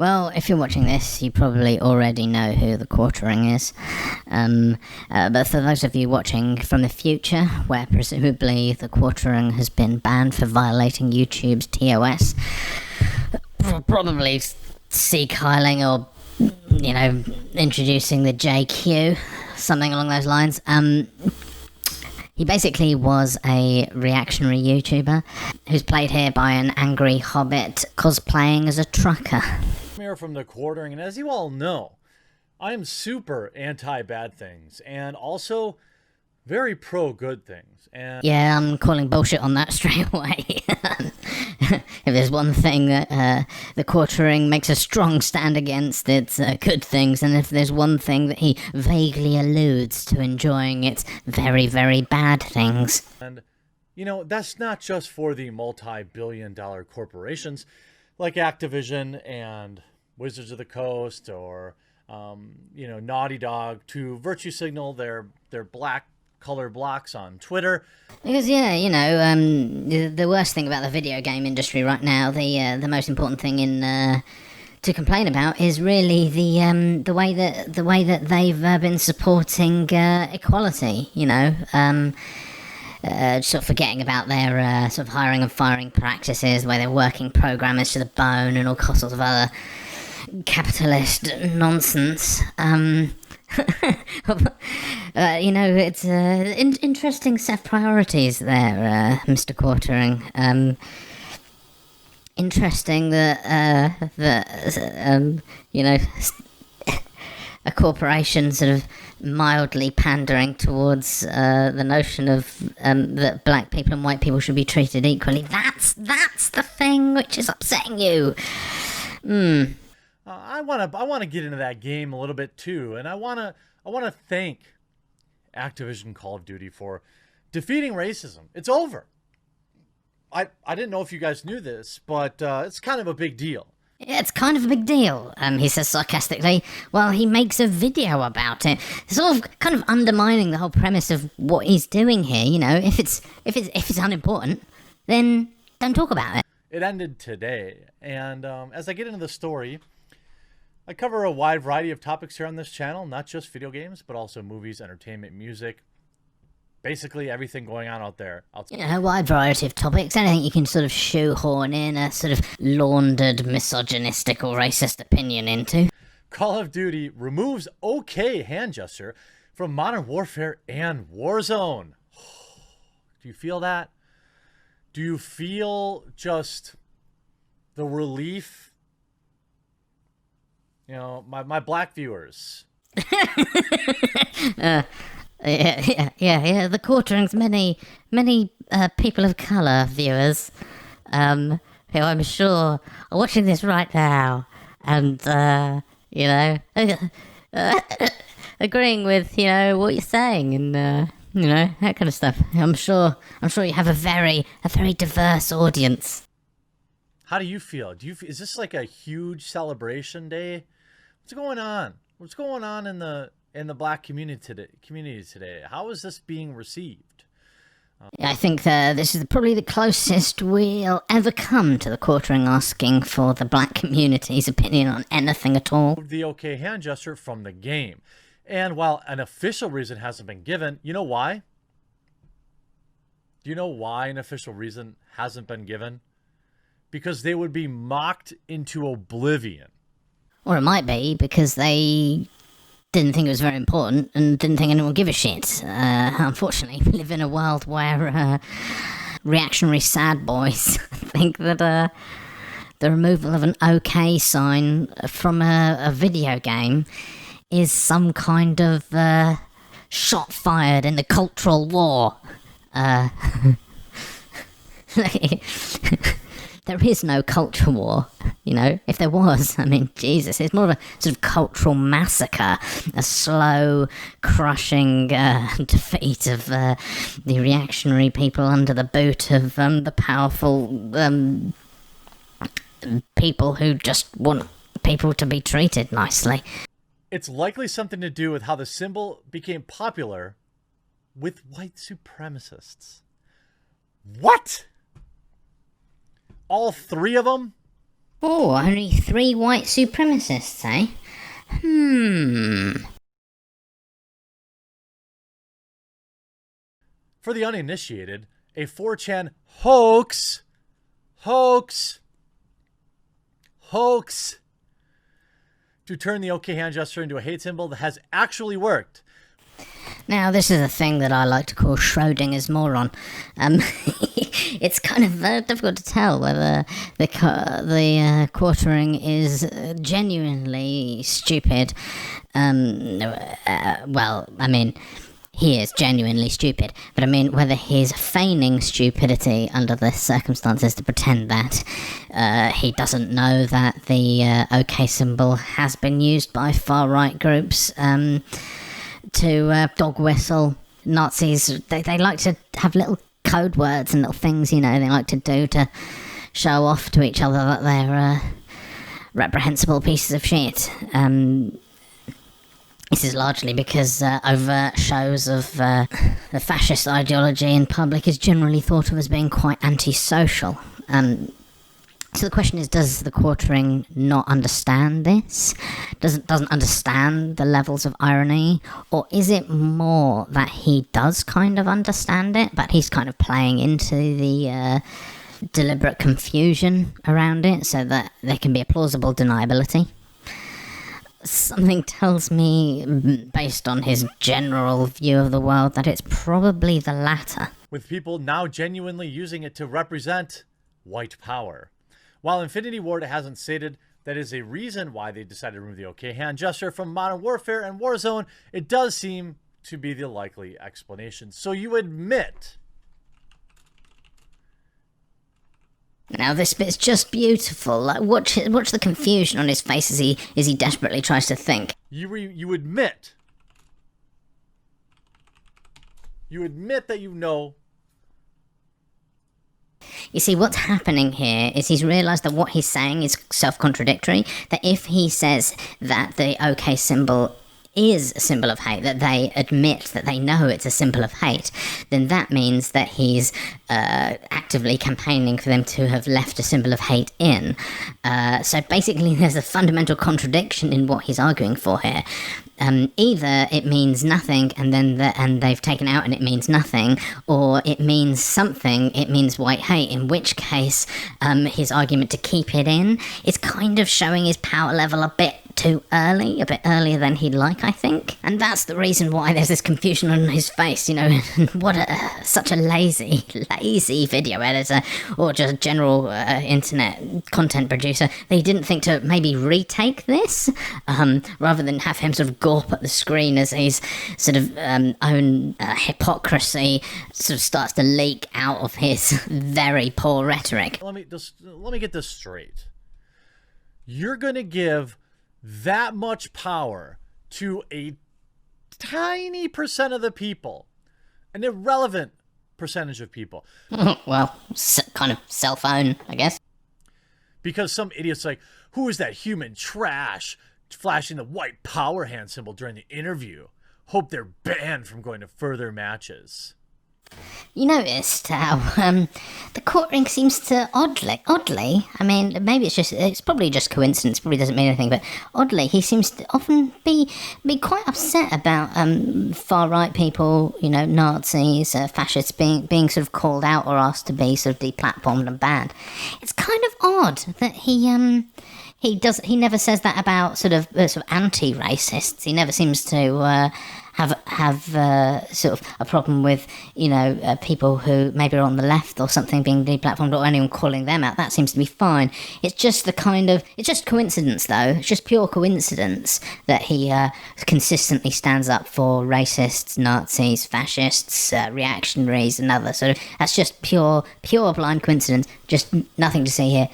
Well, if you're watching this, you probably already know who the quartering is. But for those of you watching from the future, where presumably the quartering has been banned for violating YouTube's TOS, probably seakyling or, introducing the JQ, something along those lines. He basically was a reactionary YouTuber who's played here by an angry hobbit cosplaying as a trucker. Here from the quartering, and as you all know, I am super anti-bad things and also very pro-good things. And yeah, I'm calling bullshit on that straight away. If there's one thing that the quartering makes a strong stand against, it's good things, and if there's one thing that he vaguely alludes to enjoying, it's very, very bad things. And, that's not just for the multi-billion-dollar corporations like Activision and Wizards of the Coast or, Naughty Dog to virtue signal their black color blocks on Twitter. Because the worst thing about the video game industry right now, the most important thing to complain about is really the way that they've been supporting equality. Sort of forgetting about their sort of hiring and firing practices, where they're working programmers to the bone and all sorts of other capitalist nonsense. It's interesting set of priorities there, Mr. Quartering. Interesting that a corporation sort of mildly pandering towards the notion of that black people and white people should be treated equally. That's the thing which is upsetting you. I want to get into that game a little bit too, and I want to thank Activision Call of Duty for defeating racism. It's over. I didn't know if you guys knew this, but it's kind of a big deal. It's kind of a big deal, he says sarcastically, while he makes a video about it, sort of kind of undermining the whole premise of what he's doing here. If it's unimportant, then don't talk about it. It ended today, and as I get into the story, I cover a wide variety of topics here on this channel, not just video games, but also movies, entertainment, music, basically everything going on out there. A wide variety of topics, anything you can sort of shoehorn in a sort of laundered, misogynistic or racist opinion into. Call of Duty removes OK hand gesture from Modern Warfare and Warzone. Do you feel that? Do you feel just the relief? My black viewers. Yeah. The quartering's many people of colour viewers, who I'm sure are watching this right now, and agreeing with what you're saying, and that kind of stuff. I'm sure you have a very diverse audience. How do you feel? Is this like a huge celebration day? What's going on? What's going on in the black community today? How is this being received? I think this is probably the closest we'll ever come to the quartering asking for the black community's opinion on anything at all. The OK hand gesture from the game. And while an official reason hasn't been given, you know why? Do you know why an official reason hasn't been given? Because they would be mocked into oblivion. Or it might be because they didn't think it was very important and didn't think anyone would give a shit. Unfortunately, we live in a world where reactionary sad boys think that the removal of an OK sign from a video game is some kind of shot fired in the cultural war. There is no culture war, If there was, Jesus, it's more of a sort of cultural massacre, a slow, crushing defeat of the reactionary people under the boot of the powerful people who just want people to be treated nicely. It's likely something to do with how the symbol became popular with white supremacists. What? All three of them? Oh, only 3 white supremacists, eh? For the uninitiated, a 4chan hoax, hoax, hoax to turn the OK hand gesture into a hate symbol that has actually worked. Now, this is a thing that I like to call Schrodinger's moron. It's kind of difficult to tell whether the quartering is genuinely stupid. Well, I mean, he is genuinely stupid, but I mean whether he's feigning stupidity under the circumstances to pretend that he doesn't know that the OK symbol has been used by far-right groups to dog whistle Nazis. They like to have little code words and little things, they like to do to show off to each other that they're reprehensible pieces of shit. This is largely because overt shows of the fascist ideology in public is generally thought of as being quite antisocial. So the question is, does the quartering not understand this? Doesn't understand the levels of irony? Or is it more that he does kind of understand it, but he's kind of playing into the deliberate confusion around it so that there can be a plausible deniability? Something tells me, based on his general view of the world, that it's probably the latter. With people now genuinely using it to represent white power. While Infinity Ward hasn't stated that is a reason why they decided to remove the OK hand gesture from Modern Warfare and Warzone, it does seem to be the likely explanation. So you admit. Now this bit's just beautiful. Like, watch the confusion on his face as he desperately tries to think. You admit. You admit that you know. You see, what's happening here is he's realised that what he's saying is self-contradictory, that if he says that the OK symbol is a symbol of hate, that they admit that they know it's a symbol of hate, then that means that he's actively campaigning for them to have left a symbol of hate in. So basically there's a fundamental contradiction in what he's arguing for here. Either it means nothing and they've taken out and it means nothing, or it means something, it means white hate, in which case his argument to keep it in is kind of showing his power level a bit too early, a bit earlier than he'd like, I think. And that's the reason why there's this confusion on his face, what such a lazy video editor or just general internet content producer. They didn't think to maybe retake this rather than have him sort of gawp at the screen as his sort of own hypocrisy sort of starts to leak out of his very poor rhetoric. Let me get this straight. You're gonna give that much power to a tiny percent of the people, an irrelevant percentage of people. Well, kind of self-own, I guess. Because some idiot's like, who is that human trash flashing the white power hand symbol during the interview? Hope they're banned from going to further matches. You noticed how the court ring seems to oddly, I mean, maybe it's probably just coincidence, probably doesn't mean anything, but oddly, he seems to often be quite upset about far-right people, Nazis, fascists being sort of called out or asked to be sort of deplatformed and banned. It's kind of odd that he never says that about sort of anti-racists. He never seems to have sort of a problem with people who maybe are on the left or something being deplatformed, or anyone calling them out. That seems to be fine. It's just it's just coincidence, though. It's just pure coincidence that he consistently stands up for racists, Nazis, fascists, reactionaries, and other sort of. That's just pure blind coincidence. Just nothing to see here.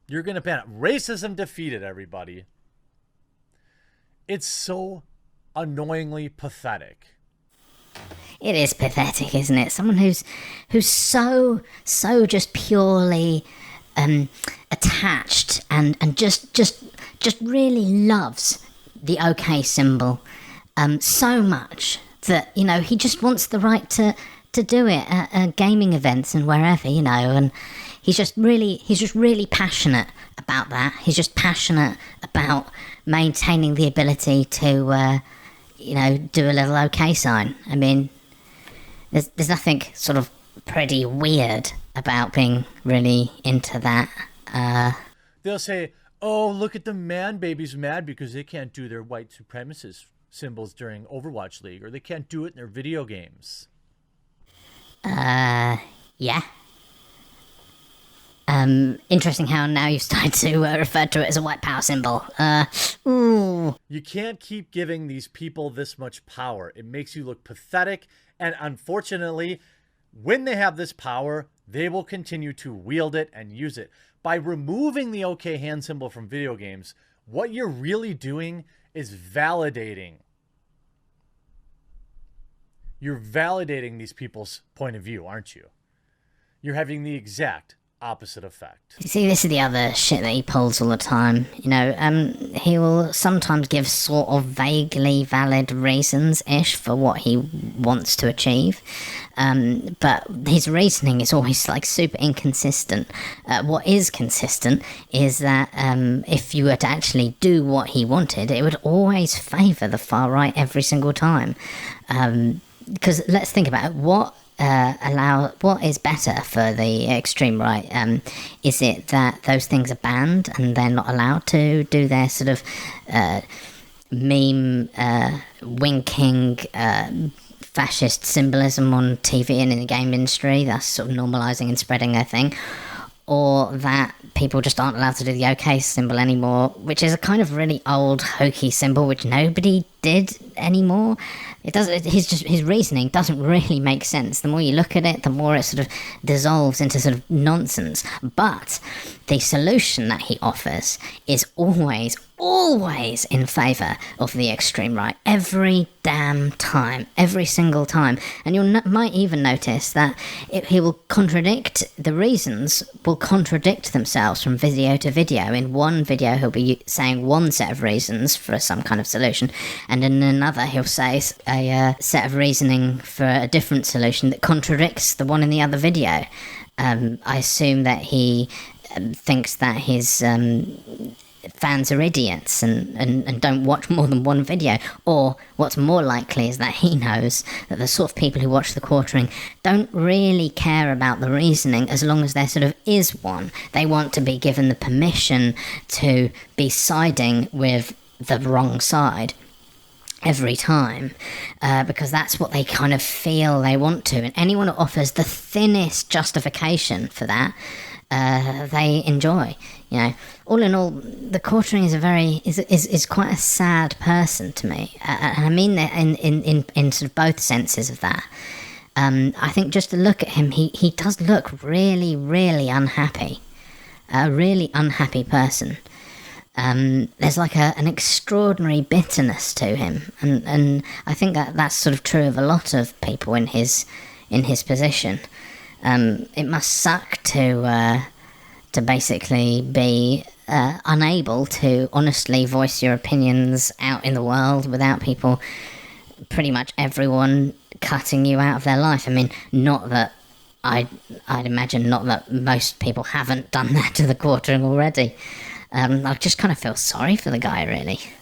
You're gonna ban it. Racism defeated, everybody. It's so annoyingly pathetic. It is pathetic, isn't it? Someone who's so just purely attached and just really loves the OK symbol so much that he just wants the right to do it at gaming events and wherever, and he's just really passionate about that. He's just passionate about maintaining the ability to, do a little OK sign. I mean, there's nothing sort of pretty weird about being really into that. They'll say, oh, look at the man babies mad because they can't do their white supremacist symbols during Overwatch League, or they can't do it in their video games. Yeah. Interesting how now you've started to refer to it as a white power symbol. Ooh. You can't keep giving these people this much power. It makes you look pathetic, and unfortunately, when they have this power, they will continue to wield it and use it. By removing the OK hand symbol from video games, what you're really doing is validating. You're validating these people's point of view, aren't you? You're having the exact opposite effect. You see, this is the other shit that he pulls all the time. He will sometimes give sort of vaguely valid reasons-ish for what he wants to achieve. But his reasoning is always like super inconsistent. What is consistent is that if you were to actually do what he wanted, it would always favour the far right every single time. Because let's think about it. What is better for the extreme right? Is it that those things are banned and they're not allowed to do their sort of meme winking fascist symbolism on TV and in the game industry? That's sort of normalising and spreading their thing. Or that people just aren't allowed to do the OK symbol anymore, which is a kind of really old hokey symbol which nobody did anymore. His reasoning doesn't really make sense. The more you look at it, the more it sort of dissolves into sort of nonsense. But the solution that he offers is always in favour of the extreme right. Every damn time. Every single time. And you might even notice that he will contradict, the reasons will contradict themselves from video to video. In one video, he'll be saying one set of reasons for some kind of solution, and in another, he'll say a set of reasoning for a different solution that contradicts the one in the other video. I assume that he thinks that his fans are idiots and don't watch more than one video. Or what's more likely is that he knows that the sort of people who watch the quartering don't really care about the reasoning as long as there sort of is one. They want to be given the permission to be siding with the wrong side every time, because that's what they kind of feel they want to. And anyone who offers the thinnest justification for that, they enjoy. All in all, the quartering is quite a sad person to me, and I mean that in sort of both senses of that. I think just to look at him, he does look really, really unhappy, a really unhappy person. There's like an extraordinary bitterness to him, and I think that's sort of true of a lot of people in his position. It must suck to basically be unable to honestly voice your opinions out in the world without people, pretty much everyone, cutting you out of their life. I mean, not that I'd imagine not that most people haven't done that to the quartering already. I just kind of feel sorry for the guy, really.